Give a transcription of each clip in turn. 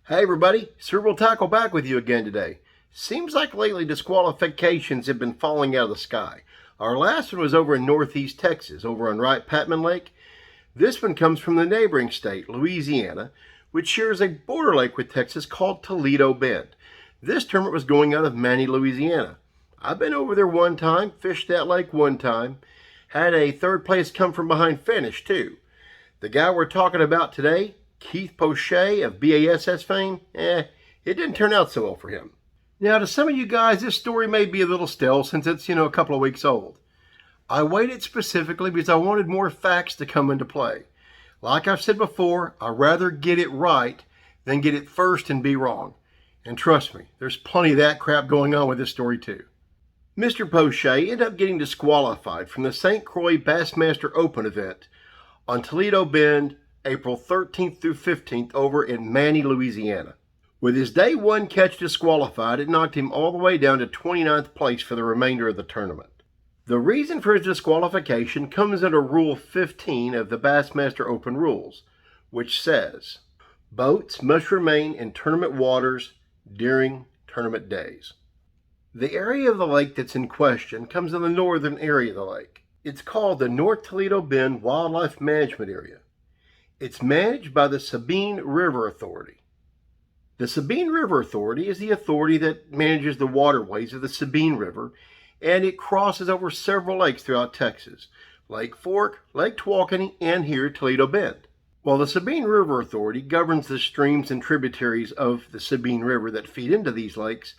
Hey everybody, Cerebral Tackle back with you again today. Seems like lately disqualifications have been falling out of the sky. Our last one was over in northeast Texas, over on Wright-Patman Lake. This one comes from the neighboring state, Louisiana, which shares a border lake with Texas called Toledo Bend. This tournament was going out of Manny, Louisiana. I've been over there one time, fished that lake one time, had a third place come from behind finish too. The guy we're talking about today, Keith Poche of B.A.S.S fame, it didn't turn out so well for him. Now, to some of you guys, this story may be a little stale since it's, a couple of weeks old. I waited specifically because I wanted more facts to come into play. Like I've said before, I'd rather get it right than get it first and be wrong. And trust me, there's plenty of that crap going on with this story too. Mr. Poche ended up getting disqualified from the St. Croix Bassmaster Open event on Toledo Bend, April 13th through 15th over in Manny, Louisiana. With his day one catch disqualified, it knocked him all the way down to 29th place for the remainder of the tournament. The reason for his disqualification comes under Rule 15 of the Bassmaster Open rules, which says, boats must remain in tournament waters during tournament days. The area of the lake that's in question comes in the northern area of the lake. It's called the North Toledo Bend Wildlife Management Area. It's managed by the Sabine River Authority. The Sabine River Authority is the authority that manages the waterways of the Sabine River, and it crosses over several lakes throughout Texas, Lake Fork, Lake Tawakoni, and here Toledo Bend. While the Sabine River Authority governs the streams and tributaries of the Sabine River that feed into these lakes,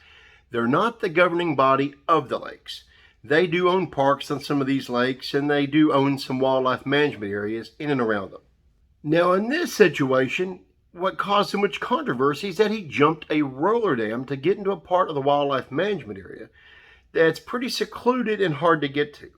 they're not the governing body of the lakes. They do own parks on some of these lakes, and they do own some wildlife management areas in and around them. Now, in this situation, what caused so much controversy is that he jumped a roller dam to get into a part of the wildlife management area that's pretty secluded and hard to get to.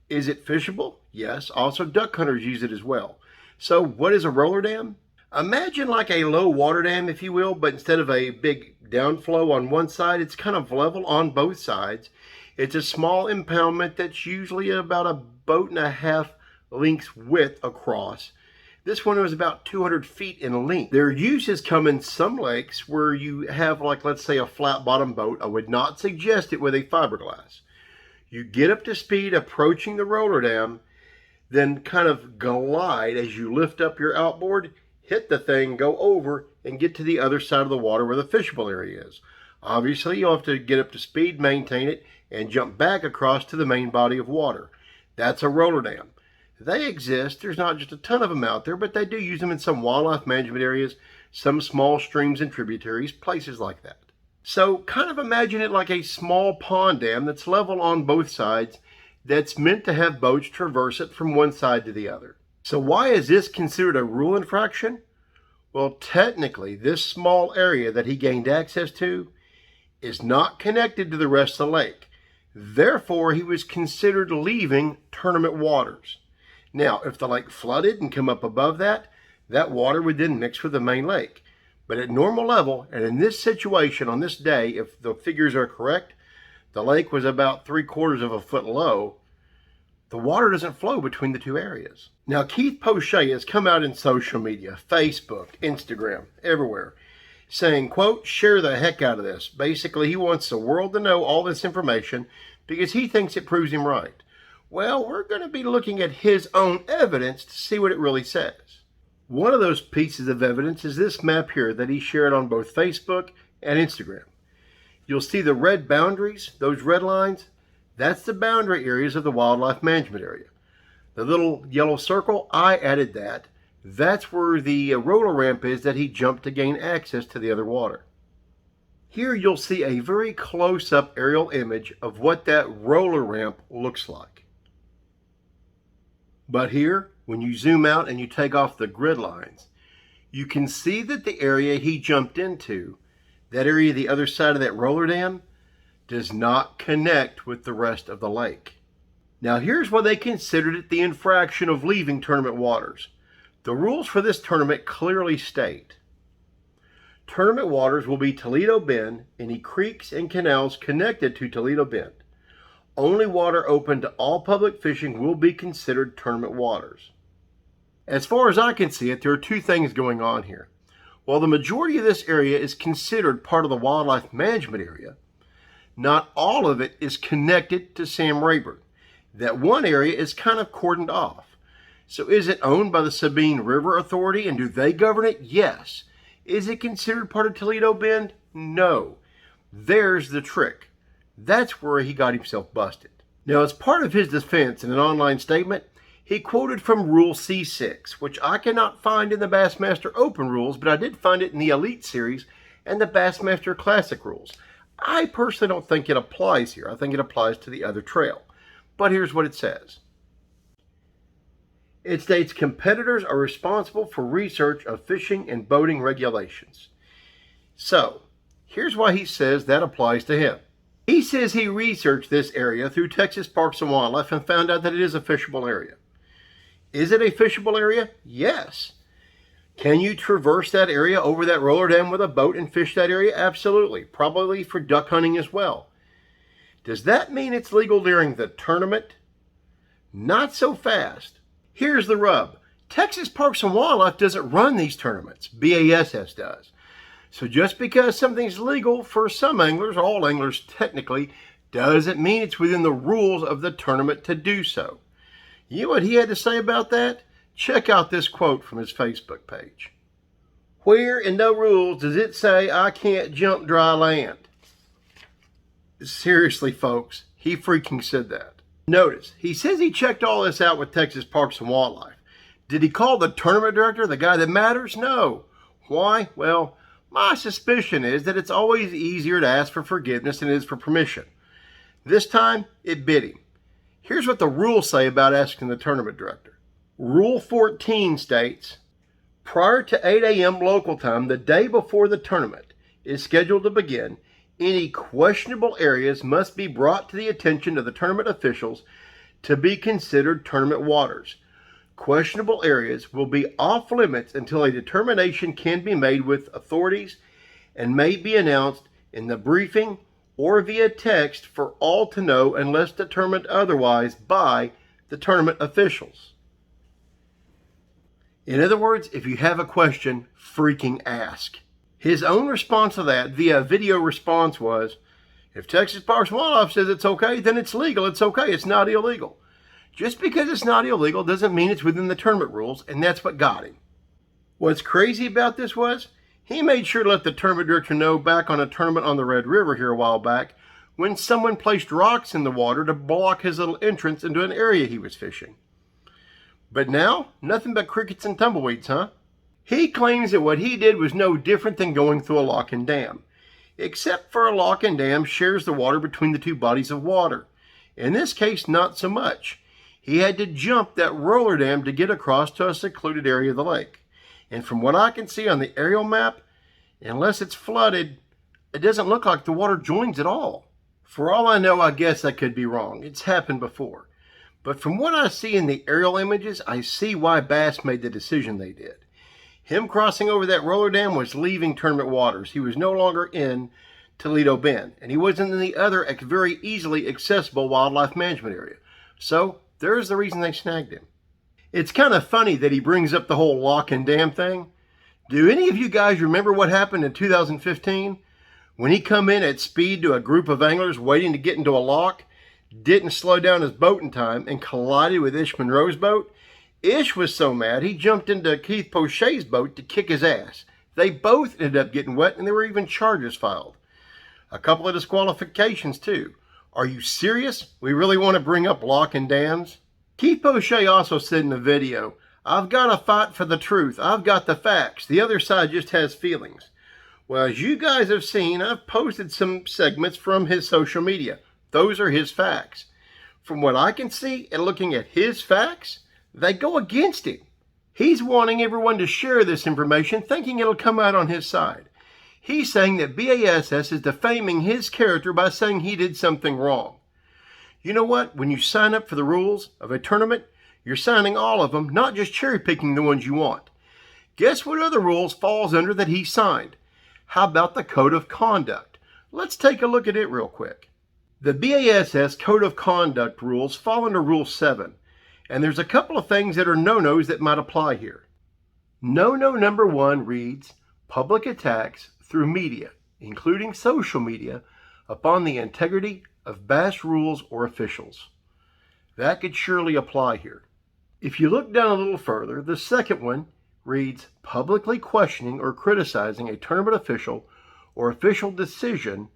Is it fishable? Yes. Also, duck hunters use it as well. So, what is a roller dam? Imagine like a low water dam, if you will, but instead of a big downflow on one side, it's kind of level on both sides. It's a small impoundment that's usually about a boat and a half length's width across. This one was about 200 feet in length. Their uses come in some lakes where you have, like, let's say a flat bottom boat. I would not suggest it with a fiberglass. You get up to speed approaching the roller dam, then kind of glide as you lift up your outboard, hit the thing, go over, and get to the other side of the water where the fishable area is. Obviously, you'll have to get up to speed, maintain it, and jump back across to the main body of water. That's a roller dam. They exist. There's not just a ton of them out there, but they do use them in some wildlife management areas, some small streams and tributaries, places like that. So kind of imagine it like a small pond dam that's level on both sides that's meant to have boats traverse it from one side to the other. So why is this considered a rule infraction? Well, technically, this small area that he gained access to is not connected to the rest of the lake. Therefore, he was considered leaving tournament waters. Now, if the lake flooded and come up above that, that water would then mix with the main lake. But at normal level, and in this situation on this day, if the figures are correct, the lake was about 3/4 of a foot low. The water doesn't flow between the two areas. Now, Keith Poche has come out in social media, Facebook, Instagram, everywhere, saying, quote, share the heck out of this. Basically, he wants the world to know all this information because he thinks it proves him right. Well, we're going to be looking at his own evidence to see what it really says. One of those pieces of evidence is this map here that he shared on both Facebook and Instagram. You'll see the red boundaries, those red lines. That's the boundary areas of the wildlife management area. The little yellow circle, I added that. That's where the roller ramp is that he jumped to gain access to the other water. Here you'll see a very close-up aerial image of what that roller ramp looks like. But here, when you zoom out and you take off the grid lines, you can see that the area he jumped into, that area the other side of that roller dam, does not connect with the rest of the lake. Now here's why they considered it the infraction of leaving tournament waters. The rules for this tournament clearly state, tournament waters will be Toledo Bend, any creeks and canals connected to Toledo Bend. Only water open to all public fishing will be considered tournament waters. As far as I can see it, there are two things going on here. While the majority of this area is considered part of the wildlife management area, not all of it is connected to Sam Rayburn. That one area is kind of cordoned off. So is it owned by the Sabine River Authority, and do they govern it? Yes. Is it considered part of Toledo Bend? No. There's the trick. That's where he got himself busted. Now, as part of his defense in an online statement, he quoted from Rule C6, which I cannot find in the Bassmaster Open rules, but I did find it in the Elite Series and the Bassmaster Classic rules. I personally don't think it applies here. I think it applies to the other trail. But here's what it says. It states competitors are responsible for research of fishing and boating regulations. So, here's why he says that applies to him. He says he researched this area through Texas Parks and Wildlife and found out that it is a fishable area. Is it a fishable area? Yes. Can you traverse that area over that roller dam with a boat and fish that area? Absolutely. Probably for duck hunting as well. Does that mean it's legal during the tournament? Not so fast. Here's the rub. Texas Parks and Wildlife doesn't run these tournaments. B.A.S.S. does. So just because something's legal for some anglers, all anglers technically, doesn't mean it's within the rules of the tournament to do so. You know what he had to say about that? Check out this quote from his Facebook page. Where in no rules does it say I can't jump dry land? Seriously, folks, he freaking said that. Notice, he says he checked all this out with Texas Parks and Wildlife. Did he call the tournament director the guy that matters? No. Why? Well, my suspicion is that it's always easier to ask for forgiveness than it is for permission. This time, it bit him. Here's what the rules say about asking the tournament director. Rule 14 states, prior to 8 a.m. local time, the day before the tournament is scheduled to begin, any questionable areas must be brought to the attention of the tournament officials to be considered tournament waters. Questionable areas will be off limits until a determination can be made with authorities and may be announced in the briefing or via text for all to know unless determined otherwise by the tournament officials. In other words, if you have a question, freaking ask. His own response to that via video response was, if Texas Parks and Wildlife says it's okay, then it's legal. It's okay. It's not illegal. Just because it's not illegal doesn't mean it's within the tournament rules, and that's what got him. What's crazy about this was, he made sure to let the tournament director know back on a tournament on the Red River here a while back when someone placed rocks in the water to block his little entrance into an area he was fishing. But now, nothing but crickets and tumbleweeds, huh? He claims that what he did was no different than going through a lock and dam, except for a lock and dam shares the water between the two bodies of water. In this case, not so much. He had to jump that roller dam to get across to a secluded area of the lake. And from what I can see on the aerial map, unless it's flooded, it doesn't look like the water joins at all. For all I know, I guess I could be wrong. It's happened before. But from what I see in the aerial images, I see why Bass made the decision they did. Him crossing over that roller dam was leaving tournament waters. He was no longer in Toledo Bend, and he wasn't in the other very easily accessible wildlife management area. So there's the reason they snagged him. It's kind of funny that he brings up the whole lock and dam thing. Do any of you guys remember what happened in 2015? When he come in at speed to a group of anglers waiting to get into a lock, didn't slow down his boat in time, and collided with Ish Monroe's boat? Ish was so mad, he jumped into Keith Poche's boat to kick his ass. They both ended up getting wet, and there were even charges filed. A couple of disqualifications, too. Are you serious? We really want to bring up lock and dams? Keith Poche also said in the video, I've got to fight for the truth. I've got the facts. The other side just has feelings. Well, as you guys have seen, I've posted some segments from his social media. Those are his facts. From what I can see and looking at his facts, they go against him. He's wanting everyone to share this information, thinking it'll come out on his side. He's saying that B.A.S.S. is defaming his character by saying he did something wrong. You know what? When you sign up for the rules of a tournament, you're signing all of them, not just cherry-picking the ones you want. Guess what other rules falls under that he signed? How about the Code of Conduct? Let's take a look at it real quick. The B.A.S.S. Code of Conduct rules fall under Rule 7, and there's a couple of things that are no-nos that might apply here. No-no number 1 reads, public attacks through media, including social media, upon the integrity of bass rules or officials. That could surely apply here. If you look down a little further, the second one reads publicly questioning or criticizing a tournament official or official decision,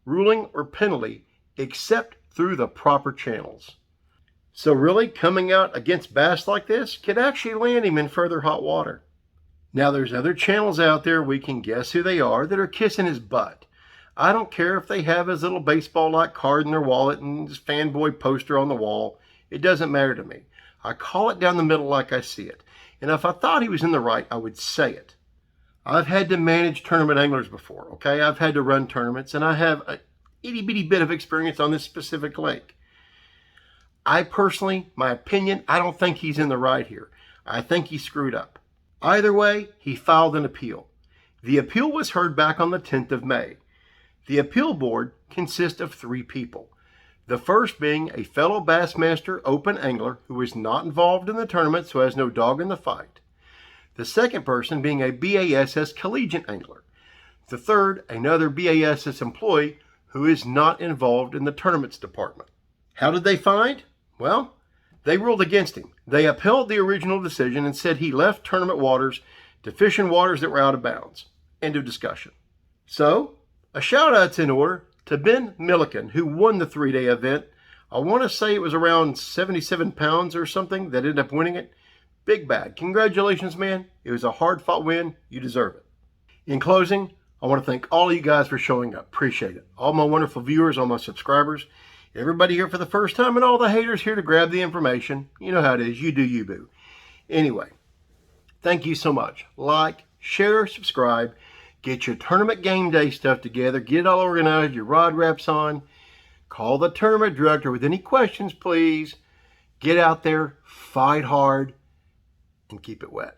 ruling, or penalty except through the proper channels. So really, coming out against Bass like this could actually land him in further hot water. Now there's other channels out there, we can guess who they are, that are kissing his butt. I don't care if they have his little baseball-like card in their wallet and his fanboy poster on the wall. It doesn't matter to me. I call it down the middle like I see it. And if I thought he was in the right, I would say it. I've had to manage tournament anglers before, okay? I've had to run tournaments, and I have a itty-bitty bit of experience on this specific lake. I personally, my opinion, I don't think he's in the right here. I think he screwed up. Either way, he filed an appeal. The appeal was heard back on the 10th of May. The appeal board consists of 3 people. The first being a fellow Bassmaster Open angler who is not involved in the tournament, so has no dog in the fight. The second person being a B.A.S.S collegiate angler. The third, another B.A.S.S employee who is not involved in the tournaments department. How did they find? Well, they ruled against him. They upheld the original decision and said he left tournament waters to fish in waters that were out of bounds. End of discussion. So, a shout out's in order to Ben Milliken, who won the 3-day event. I want to say it was around 77 pounds or something that ended up winning it. Big bag. Congratulations, man. It was a hard-fought win. You deserve it. In closing, I want to thank all of you guys for showing up. Appreciate it. All my wonderful viewers, all my subscribers, everybody here for the first time, and all the haters here to grab the information. You know how it is. You do you, boo. Anyway, thank you so much. Like, share, subscribe. Get your tournament game day stuff together. Get it all organized. Your rod wraps on. Call the tournament director with any questions, please. Get out there, fight hard, and keep it wet.